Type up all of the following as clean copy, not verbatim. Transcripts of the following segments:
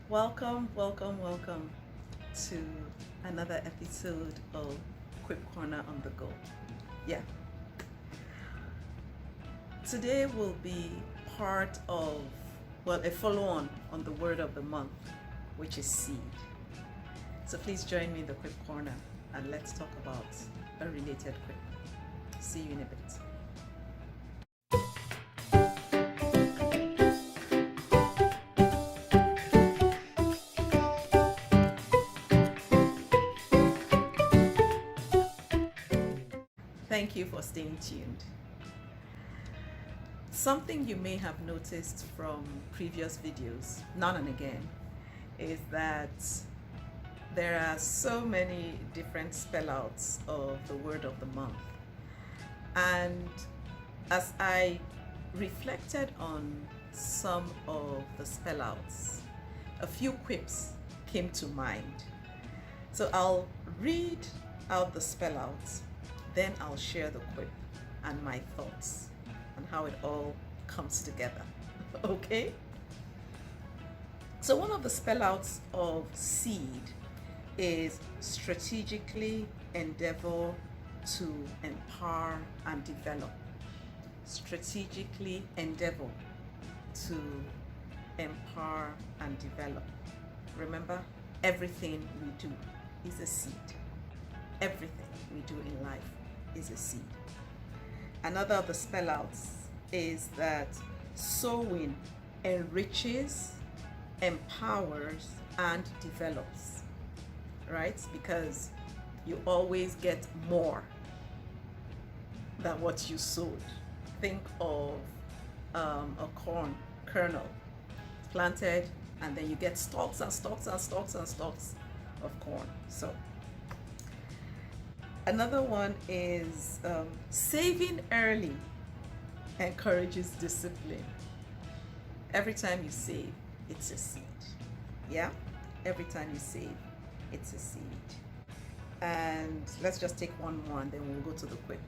Welcome, welcome, welcome to another episode of Quip Corner on the Go. Yeah, today will be part of, a follow on the word of the month, which is seed. So please join me in the Quip Corner and let's talk about a related quip. See you in a bit. Thank you for staying tuned. Something you may have noticed from previous videos, now and again, is that there are so many different spellouts of the word of the month. And as I reflected on some of the spellouts, a few quips came to mind. So I'll read out the spellouts, then I'll share the quip and my thoughts on how it all comes together. Okay? So one of the spellouts of seed is strategically endeavor to empower and develop. Strategically endeavor to empower and develop. Remember, everything we do is a seed. Everything we do in life is a seed. Another of the spellouts is that sowing enriches, empowers, and develops, right? Because you always get more than what you sowed. Think of a corn kernel planted, and then you get stalks and stalks and stalks and stalks of corn. So another one is saving early encourages discipline. Every time you save, it's a seed. Yeah? Every time you save, it's a seed. And let's just take one more and then we'll go to the quip.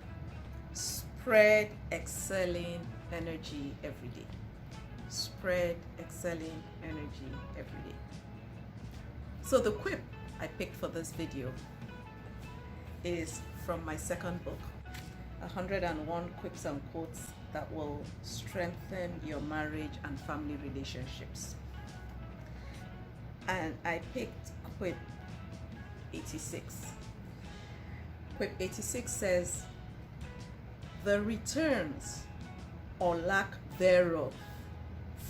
Spread excelling energy every day. Spread excelling energy every day. So the quip I picked for this video is from my second book, 101 Quips and Quotes that will strengthen your marriage and family relationships. And I picked quip 86. Quip 86 says, the returns or lack thereof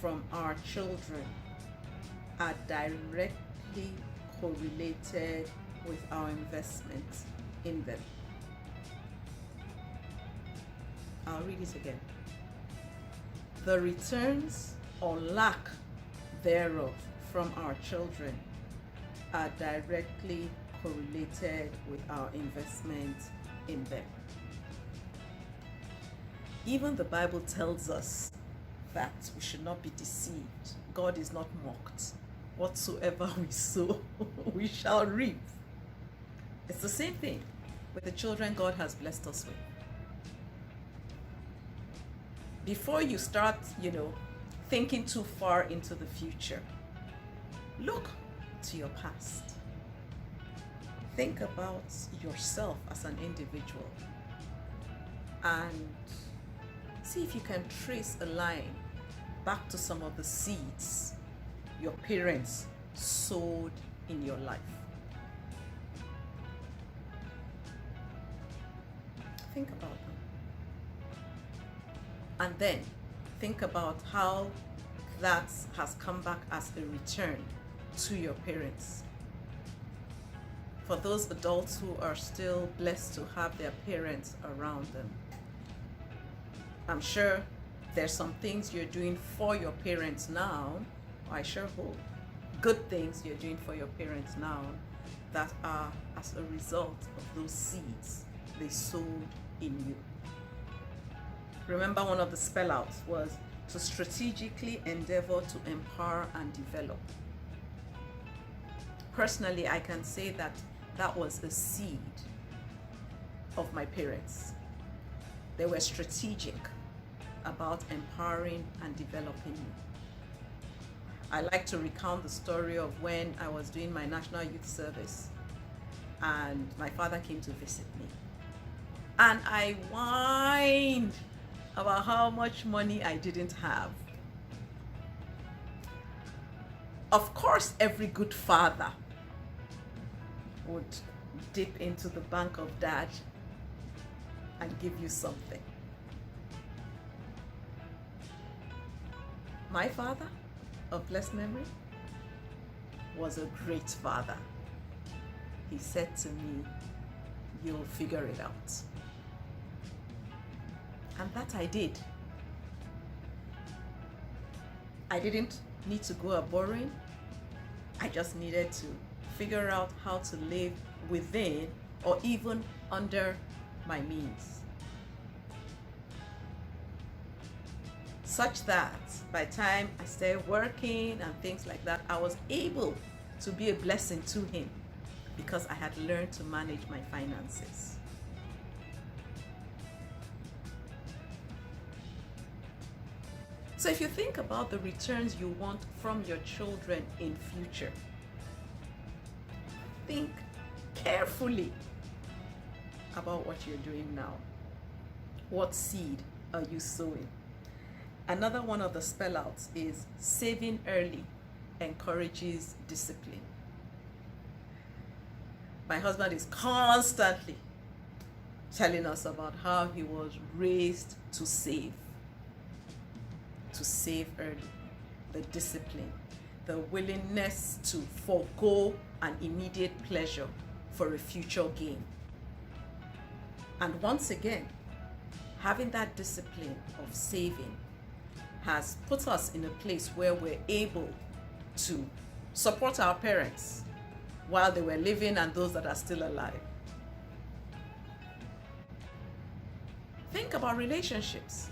from our children are directly correlated with our investment in them. I'll read it again. The returns or lack thereof from our children are directly correlated with our investment in them. Even the Bible tells us that we should not be deceived. God is not mocked. Whatsoever we sow, we shall reap. It's the same thing with the children God has blessed us with. Before you start, thinking too far into the future, look to your past. Think about yourself as an individual and see if you can trace a line back to some of the seeds your parents sowed in your life. Think about them. And then think about how that has come back as a return to your parents. For those adults who are still blessed to have their parents around them, I'm sure there's some things you're doing for your parents now, I sure hope, good things you're doing for your parents now that are as a result of those seeds they sowed in you. Remember, one of the spellouts was to strategically endeavor to empower and develop. Personally, I can say that that was a seed of my parents. They were strategic about empowering and developing me. I like to recount the story of when I was doing my National Youth Service and my father came to visit me. And I whined about how much money I didn't have. Of course, every good father would dip into the bank of dad and give you something. My father, of blessed memory, was a great father. He said to me, "You'll figure it out." And that I did. I didn't need to go a borrowing. I just needed to figure out how to live within or even under my means. Such that by the time I started working and things like that, I was able to be a blessing to him because I had learned to manage my finances. So if you think about the returns you want from your children in future, think carefully about what you're doing now. What seed are you sowing? Another one of the spellouts is saving early encourages discipline. My husband is constantly telling us about how he was raised to save early, the discipline, the willingness to forego an immediate pleasure for a future gain. And once again, having that discipline of saving has put us in a place where we're able to support our parents while they were living and those that are still alive. Think about relationships.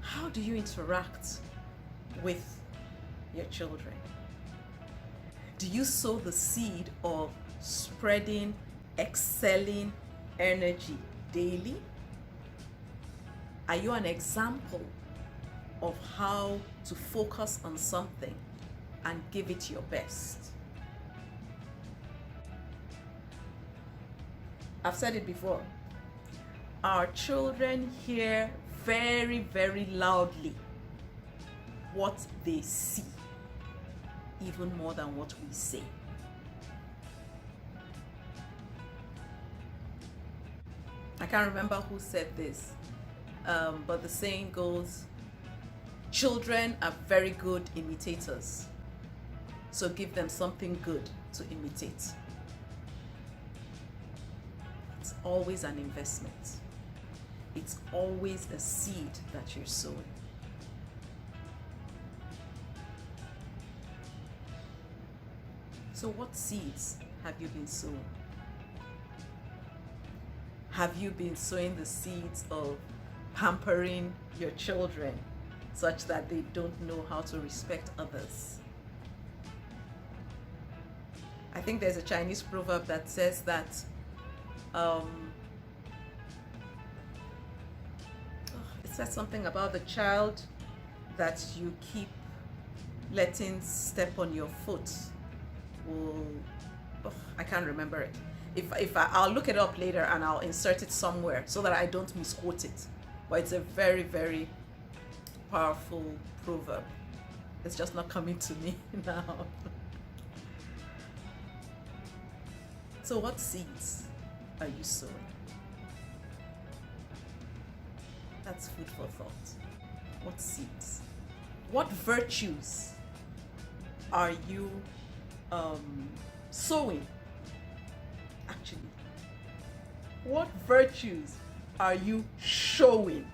How do you interact with your children? Do you sow the seed of spreading, excelling energy daily? Are you an example of how to focus on something and give it your best? I've said it before. Our children hear very, very loudly what they see, even more than what we say. I can't remember who said this, but the saying goes, children are very good imitators, so give them something good to imitate. It's always an investment. It's always a seed that you're sowing. So what seeds have you been sowing? Have you been sowing the seeds of pampering your children such that they don't know how to respect others? I think there's a Chinese proverb that says that it says something about the child that you keep letting step on your foot will, I can't remember it. I'll look it up later and I'll insert it somewhere so that I don't misquote it. But it's a very, very powerful proverb. It's just not coming to me now. So what seeds are you sowing? That's food for thought. What seeds? What virtues are you sowing? Actually, what virtues are you showing?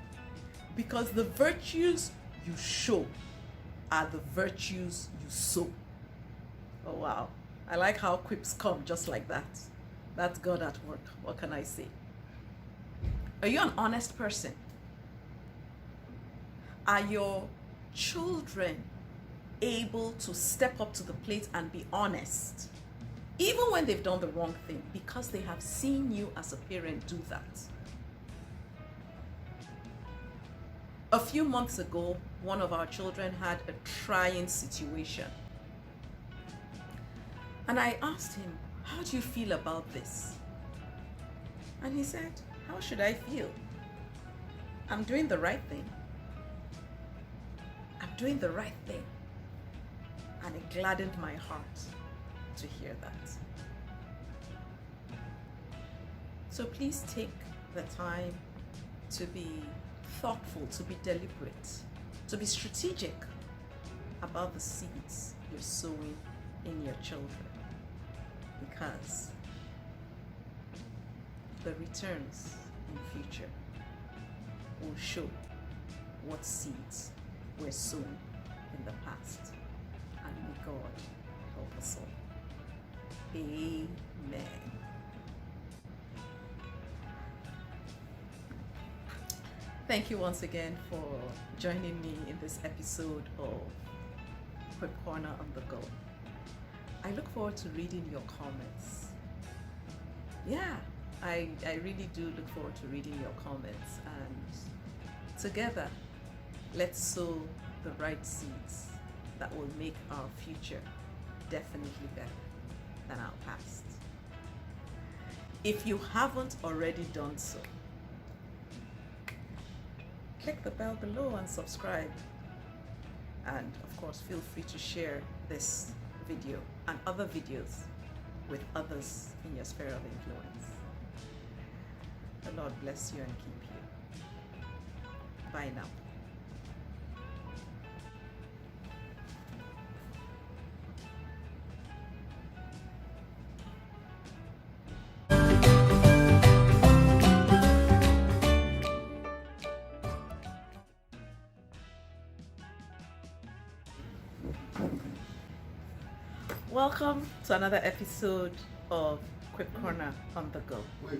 Because the virtues you show are the virtues you sow. Oh wow, I like how quips come just like that. That's God at work. What can I say? Are you an honest person? Are your children able to step up to the plate and be honest, even when they've done the wrong thing, because they have seen you as a parent do that? A few months ago, one of our children had a trying situation. And I asked him, how do you feel about this? And he said, how should I feel? I'm doing the right thing. I'm doing the right thing. And it gladdened my heart to hear that. So please take the time to be thoughtful, to be deliberate, to be strategic about the seeds you're sowing in your children, because the returns in future will show what seeds were sown in the past. And may God help us all. Amen. Thank you once again for joining me in this episode of Quip Corner on the Go. I look forward to reading your comments. Yeah, I really do look forward to reading your comments, and together, let's sow the right seeds that will make our future definitely better than our past. If you haven't already done so, click the bell below and subscribe. And of course, feel free to share this video and other videos with others in your sphere of influence. The Lord bless you and keep you. Bye now. Welcome to another episode of Quick Corner on the Go. Wait.